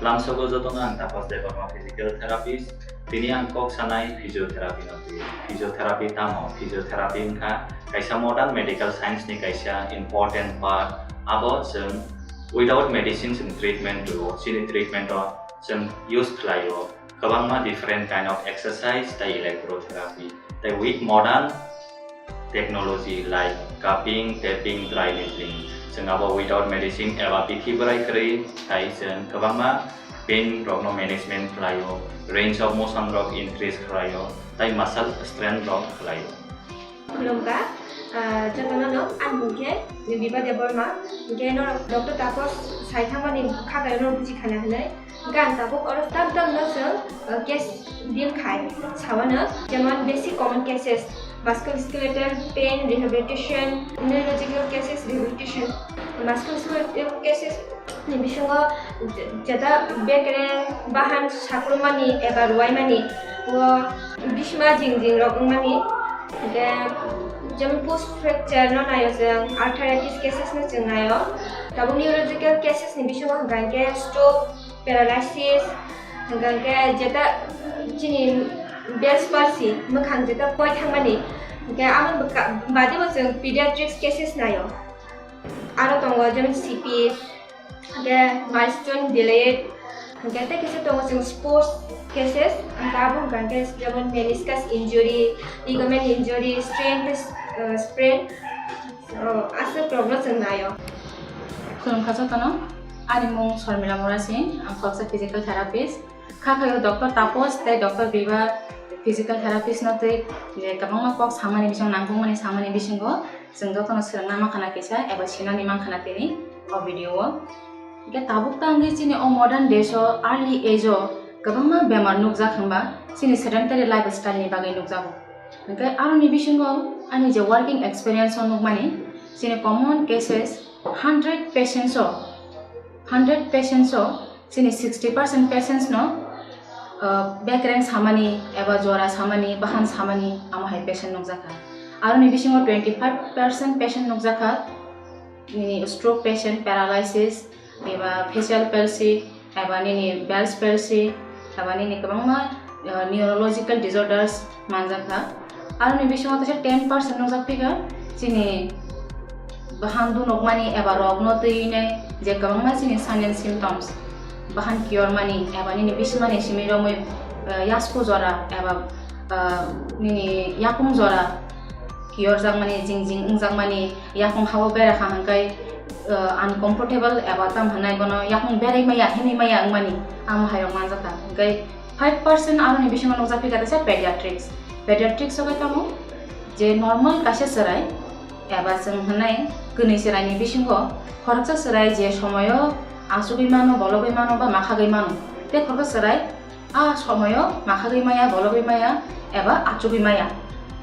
Lamsogo jotona ang tapos development physical therapist, tini ang kok sanai physiotherapy nanti. Physiotherapy tamo, physiotherapy ka kaisa modern medical science ni kaisa important part abo jeng without medicine jeng treatment do, sini treatment do jeng use khlayo. Kabangma different kind of exercise tai electrotherapy. Tai with modern technology like cupping, tapping, dry needling. Jeng abo without medicine eba pithi berai kri tai jeng kabangma pain rok no management khlayo, range of motion rok increase khlayo, tai muscle strength rok khlayo. Khulumka jotona no anbungke ni bibade borma ge no doctor tapos saithangmani khagai no buji khana hanai gan tabuk or tab no sel case din khai chawana jemon basic common cases musculoskeletal pain rehabilitation, neurological cases rehabilitation, musculoskeletal cases ni bisungo jada bekre bahan sakrumani eba ruwaimani wo bisma jingjing rogmani de jam post fracture no nayo jeng arthritis cases no jeng nayo tabu neurological cases ni bisungo ganke stroke paralysis ganke jada jini Bell's palsy, mukhang jeta koi thangmani, kaya amon badi mo jeng pediatrics cases nayo. Aro tongo jeng CP, kaya milestone delayed, kaya te kasi tongo jeng sports cases, ang tabong kaya jemon meniscus injury, ligament injury, sprain, asa problem jeng nayo. Kulung kasatono, animong Sharmila Morasing, ang physical therapist. Kakayo Dr. Tapos teh Dr. Biba physical therapist nanti kabang pok sama ni bising nangkung mani sama ni bising go sengdo tono serang nama kana kisa eba sina ni mang kana tini o video ke tabuk tanggi sini o modern days o early age o kabang ma bemar nukja khamba sini sedentary lifestyle ni bagai nukja bo ke aro ni bising go ani je working experience o nukmani sini common cases 100 patients o sini 60% patients no background samani eba jora samani bahan samani amo high patient nokjaka aro ni bisingo 25% patient nokjaka ni stroke patient paralysis eba facial palsy eba ni Bell's palsy eba ni kabangma neurological disorders manjaka aro ni bisingo 10% nokjaka sini bahan du nokmani eba rogno tuine je kabangma sini silent symptoms bahan cure mani eba ni bismani simiro moi yasko jora eba ni yakum jora cure jang mani jingjing ungjang mani yakum hawo bera khangkai uncomfortable eba tam hanai bono yakum berai maya hini maya angmani am hayong manjaka gai 5% aro ni bisma nokja pika tase pediatrics sogai tamu je normal kase serai eba jeng hanai gni serai ni bisingo khorcha serai je somoyo asugui mano bologui mano ba makhagui mano te khorba serai a somoyo makhagui maya bologui maya eba achugui maya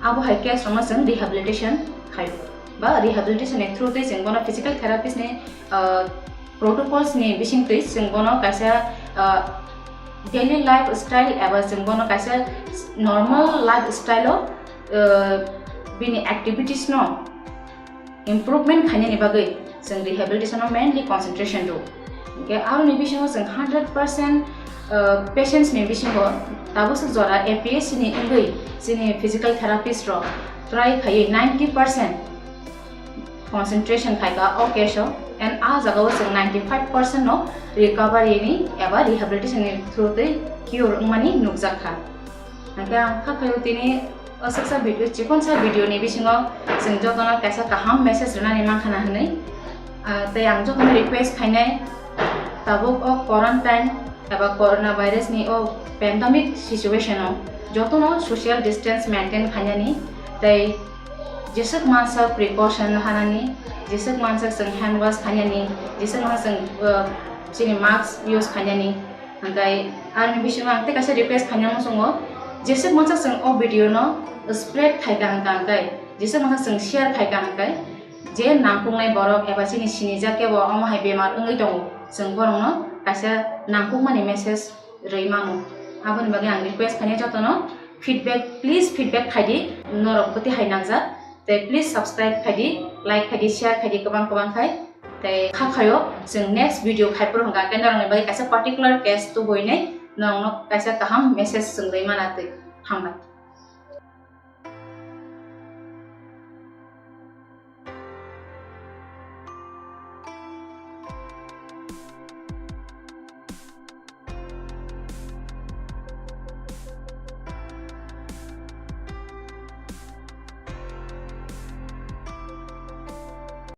abo haike soma jeng rehabilitation khayo ba rehabilitation through te jeng bono physical therapist ne protocols ne bising te jeng bono kaisa daily lifestyle eba jeng bono kaisa normal lifestyle bini activities no improvement khanya ni bagai jeng rehabilitation no mainly concentration do okay aro ni bisingo jeng 100% patients ni bisingo tabos jora APS ni ingui sini physical therapist ro try khai 90% concentration khaiga okay so and a jagao jeng 95% no recovery ni eba rehabilitation ni through the cure mani nukjakha anga khayo tini asaksa video chikon sa video ni bisingo jeng jotona kaisa kaham message rena ni mangkhana hanai te ang jotona request khainai tabuk o quarantine eba coronavirus ni o pandemic situation o jotono social distance maintain khanyani tai jesek mansa precaution hanani jesek mansa seng hand wash khanyani jesek mansa sini mask use khanyani angai arni bisima angte kasa request khanyang songo jesek mansa seng o video no spread thaiga angkai jesek mansa seng share thaiga angkai je nangpungnai borok eba sini sinijake bo amo hai bemar ongoi tongo jeng borongno kaisa nangkukmani message reimano aboni bage ang request khania jotono feedback please feedback khaidi norok poti hainangja te please subscribe khaidi like khaidi share khaidi kabang kabang khai tei khakhayo जों next video phaipur hangka ke norang bai kaisa particular case tu boine nong nok kaisa kaham message sungdai manatui hambat